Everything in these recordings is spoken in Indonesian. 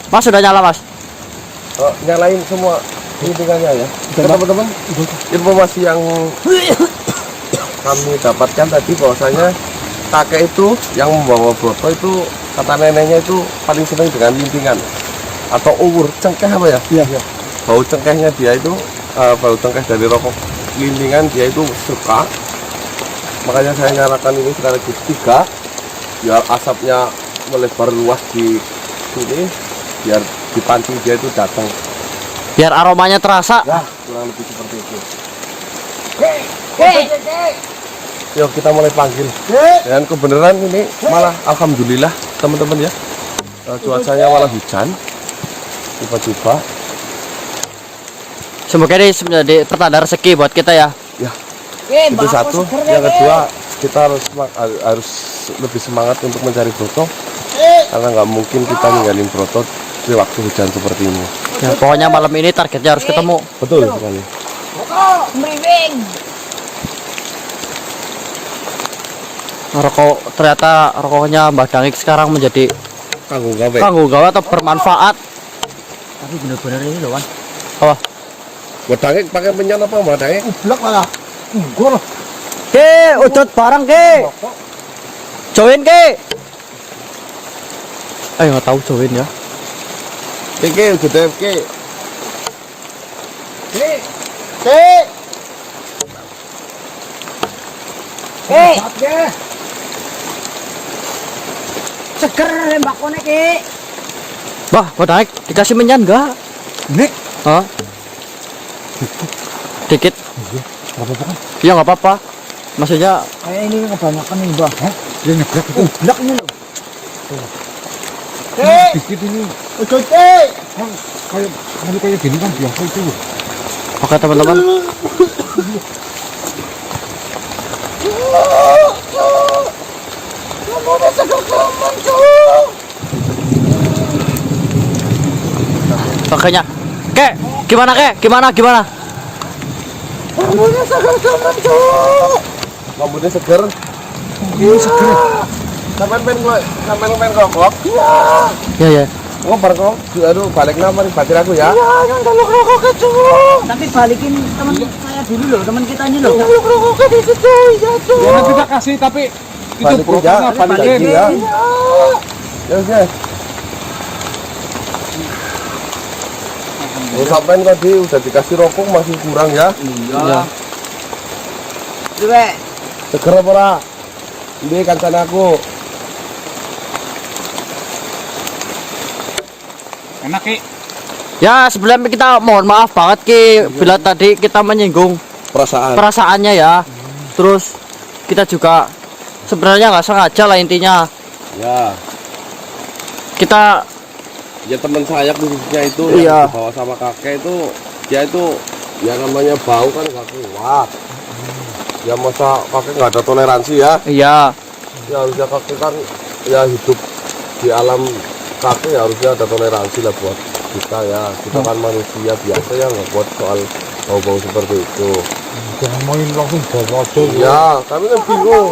Mas sudah nyala mas. Nyalain semua lintingannya ya. Teman-teman, informasi yang kami dapatkan tadi bahwasanya kakek itu yang membawa Broto itu kata neneknya itu paling senang dengan lintingan atau uwur cengkeh apa ya? Iya. Bau cengkehnya dia itu bau cengkeh dari rokok lintingan dia itu suka. Makanya saya nyalakan ini sekaligus 3 biar asapnya melebar luas di sini, biar dipancing dia itu datang. Biar aromanya terasa. Ya, kurang lebih seperti itu. Yuk kita mulai panggil. Dan kebenaran ini malah alhamdulillah teman-teman ya. Cuacanya malah hujan. Tiba-tiba. Semoga ini menjadi pertanda rezeki buat kita ya. Ya. Itu satu. Yang kedua kita harus lebih semangat untuk mencari Broto. Karena nggak mungkin kita ninggalin Broto di waktu hujan seperti ini. Ya, pokoknya malam ini targetnya harus ketemu. Betul sekali. Rokok ternyata rokoknya Mbah Dangik sekarang menjadi Kanggo gawe. atau bermanfaat. Tapi bener-bener ini loh kan. Apa? Mbak Dangik pakai menyan apa Mbak Dangik? Ublak malah. Enggak lah. Ke, udut barang ke. Join ke. Ayo nggak tahu join ya. Oke, udah oke. Seger mbakone ki. Bah, Mbah Dangik dikasih menyan enggak? Nek, Hah? Dikit. enggak apa-apa kan? Iya nggak apa-apa. Maksudnya Kayak ini kebanyakan nih, Mbak. Hah? Dia nyeblak itu. Ublak ini loh. Dikit ini. Kayak gini kan biasa itu. oke teman-teman. Pakainya. Kek, gimana kek? Gimana? Rambutnya seger. Ini seger. Sampai pengen rokok. Ya. Oh, kok. Aduh, balik nama nih batir aku ya. Tapi balikin teman saya dulu loh, teman kita ini loh. Ya nanti kita kasih tapi itu Balik ya, balik lagi ya. Ya. Oh, sampai tadi udah dikasih rokok masih kurang ya. Iya. Coba. Seger apa ora? Ini kancane aku. enak ki. Ya, sebelumnya kita mohon maaf banget Ki bila tadi kita menyinggung perasaannya ya. Terus kita juga sebenarnya nggak sengaja lah intinya. Ya. Kita Ya teman saya khususnya itu Iya. yang dibawa sama kakek itu dia itu ya namanya bau kan nggak kuat. Ya masa kakek nggak ada toleransi ya? iya, Ya harusnya kakek kan ya hidup di alam kakek ya harusnya ada toleransi lah buat kita ya. Kita kan manusia biasa ya nggak buat soal bau-bau seperti itu. Jangan main langsung bawa aja. Ya kami kan bingung.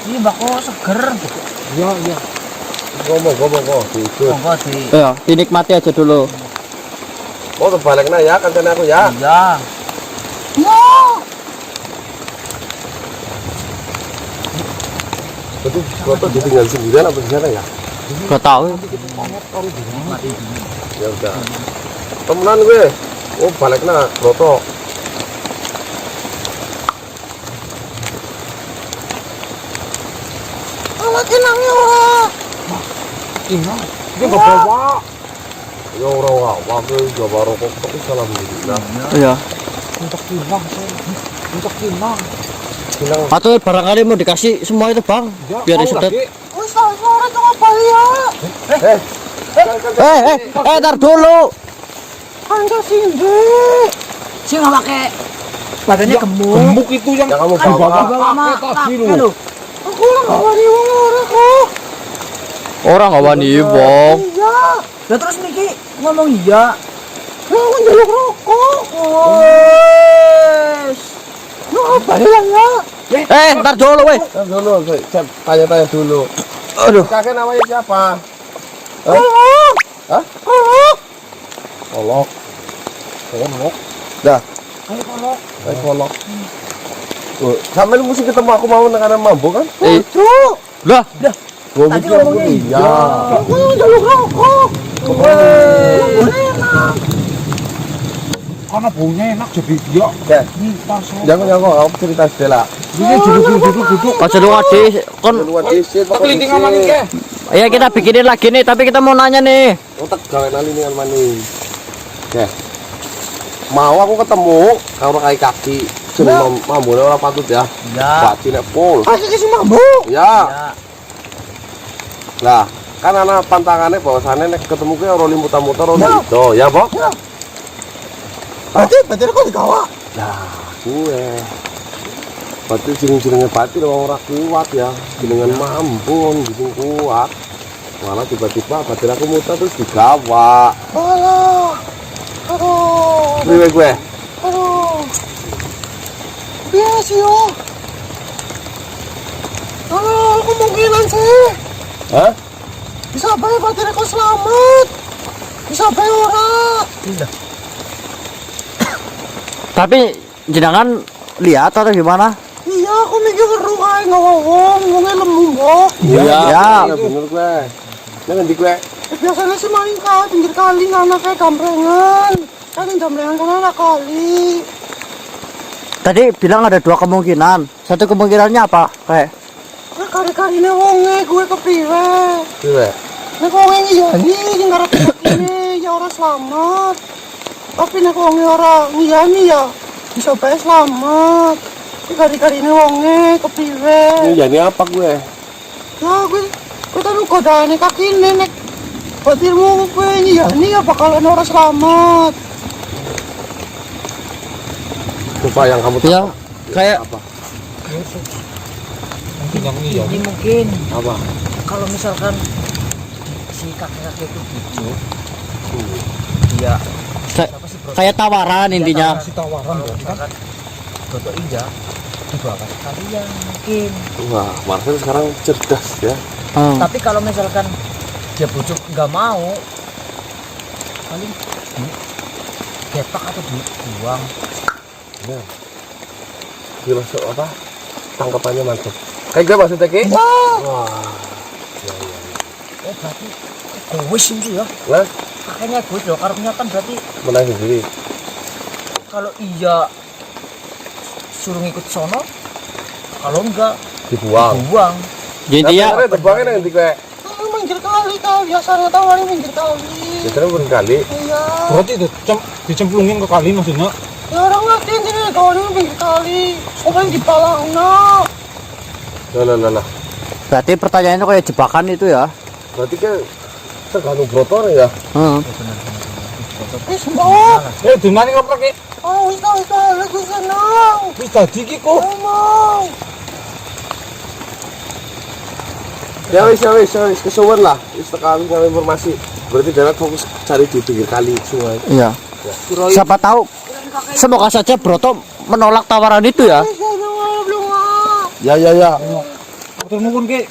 Ini Mbak kok seger. Iya. Ngomong kok diikut. Monggo di. ya dinikmati aja dulu. Mau terbaliknya ya kancane aku ya. Iya. Berarti Broto ditinggal sendirian apa gimana ya? Gak tahu. Ya udah. Temenan gue. Oh baliknya Broto. Inang. Dia enggak bawa. Ya orang waktu coba rokok tapi alhamdulillah. Iya. Untuk kinang saya. Untuk kinang. Bilang Atau barangkali mau dikasih semua itu bang, biar disedot. Wis ora itu ngapain ya? Tar dulu. Anda sini. Sing enggak pakai badannya gemuk. Gemuk itu yang yang kamu Kan bawa. bawa tadi kakek lu. lho. Aku ora ngawani wong ora kok. Orang nggak wani bong. Iya. Lah terus niki ngomong iya. Lah njaluk rokok. Wes. Lu apa ya? Ntar dulu weh. Dulu, saya tanya-tanya dulu. Aduh. Kakek namanya siapa? Tolong. Hah? Kolok. Dah. Ayo kolok. Sampai mesti ketemu aku mau karena mabuk kan? Lah, Gua mikir aku iya. Aku jalur rokok. Karena baunya enak jadi dia. Ya, Minta jangan aku cerita Stella. Ini duduk. aja lu ade kon. Luar disit, Kelinting sama nih ke. Ya kita bikinin lagi nih, tapi kita mau nanya nih. Otak gawe nali dengan mani. Oke. Mau aku ketemu karo kaki. Jeneng mambune ora patut ya. Ya. Baci nek pol. Asik sih mabuk. Ya. Lah, kan ana pantangannya bahwasane nek ketemu ki ora limutan-mutan ora itu, ya, Bok? Berarti kok digawa. Lah, gue. Berarti jeneng-jenenge batin ora kuat ya. Jenengan mampun bising kuat. Malah tiba-tiba batin aku muter terus digawa. Alah. Aduh. Priwe gue? Aduh. Biasa yo. Alah, kemungkinan sih. Hah? Bisa bae batin kok selamat. Bisa bae ora. Tapi jenengan lihat atau gimana? Iya, aku mikir weru kae ngomong, ngomongnya lemu mbok. Ya. Bener gue. Nang ndi gue? Biasanya sih main pinggir kali anak kayak gambrengan. Kan yang gambrengan kan anak kali. Tadi bilang ada 2 kemungkinan. Satu kemungkinannya apa? Kayak Nah, kali-kali ini wonge gue kepriwe. Priwe? Nek wonge ngiyani sing karep ini ya ora selamat. Tapi nek wonge ora ngiyani ya bisa bae selamat. Tapi kali-kali ini wonge kepriwe. Ini jadi apa gue? Ya gue tadi godane kakine nek batirmu gue ngiyani ya bakalan ora selamat. Coba yang kamu ya kayak apa? Mungkin yang iya. Jadi mungkin Apa? kalau misalkan si kakek-kakek itu gitu. Iya. kayak tawaran intinya. Kasih tawaran berarti kan. Misalkan Toto Ija dibakar kalian mungkin. Wah, Marcel sekarang cerdas ya. Tapi kalau misalkan dia bujuk nggak mau, paling gepak atau dibuang. Ya. Filosof apa? Tangkapannya mantap. Kayak gue maksudnya Ki? Wah. Berarti egois itu ya. Nah, Kakeknya egois loh, karena kan berarti menang sendiri. kalau iya suruh ngikut sono, kalau enggak Dibuang. buang. Jadi ya Tapi dibuangnya nanti gue. Minggir kali kau biasanya tawarin minggir kali. Biasanya bukan kali. Iya. Berarti itu dicemplungin ke kali maksudnya. Ya orang ngerti ini tawarin minggir kali. Orang di palangna. Lah. berarti pertanyaannya kayak jebakan itu ya. Berarti kan tergantung brotor ya. Wis mbok. Dunane keprek ki. Oh wis lagi senang. Wis dadi ki kok. Ngomong. Ya wis kesuwen lah. Wis sekali ngambil informasi. Berarti Darat fokus cari di pinggir kali sungai. Iya. Siapa tahu semoga saja Broto menolak tawaran itu ya. Ya. Motor nuwun ki.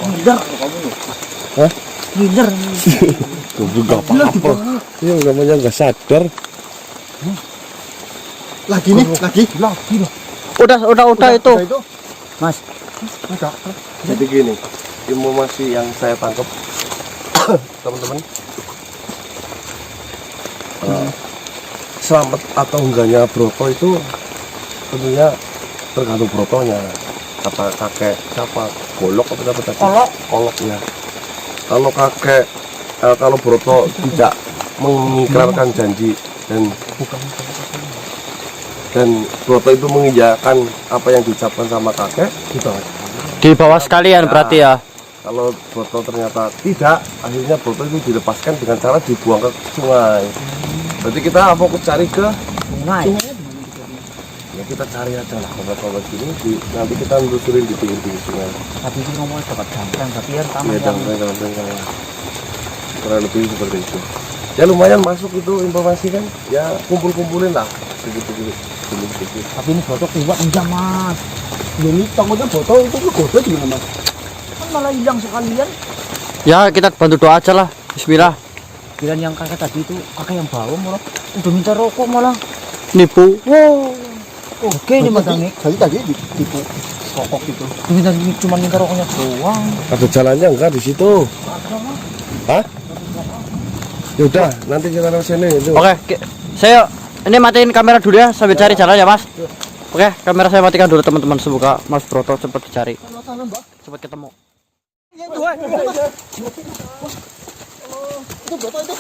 Ngidar kamu. Hah? Ngidar. Goblok gak apa-apa. Yang namanya nggak sadar. Lagi nih, lagi. Lagi loh. Udah itu. Mas. Jadi gini, informasi yang saya tangkap teman-teman, selamat atau enggaknya Broto itu tentunya tergantung Brotonya. Kata kakek siapa? Golok atau apa tadi? Kolok ya. Kalau kakek, kalau Broto tidak mengikrarkan janji dan Broto itu mengiyakan apa yang diucapkan sama kakek, gitu. Di bawah sekalian berarti ya. Kalau Broto ternyata tidak, akhirnya Broto itu dilepaskan dengan cara dibuang ke sungai. Berarti kita fokus cari ke Sungai. ya kita cari aja lah obat-obat ini nanti kita nelusurin di pinggir-pinggir sungai. Tapi itu ngomongnya dapat gampang, tapi yang Ya taman yang dan kurang lebih seperti itu. Ya lumayan masuk itu informasi kan. Ya kumpul-kumpulin lah. Segitu-gitu. Sedikit. Tapi ini foto kuat enggak mas? Ini takutnya botol itu kegoda gimana mas? Kan malah hilang sekalian. Ya kita bantu doa aja lah. Bismillah. Kirain yang kakek tadi itu kakek yang bawa malah udah minta rokok malah. Nipu. Wow. Oke ini mas Danik. Tadi tipu rokok itu. Cuma minta rokoknya doang. Ada jalannya enggak di situ? Hah? Ya udah, nanti kita lewat sini itu. Oke, saya ini matiin kamera dulu ya sambil cari jalan ya mas. Oke, kamera saya matikan dulu teman-teman. Semoga Mas Broto cepat dicari, cepat ketemu. Itu botol itu.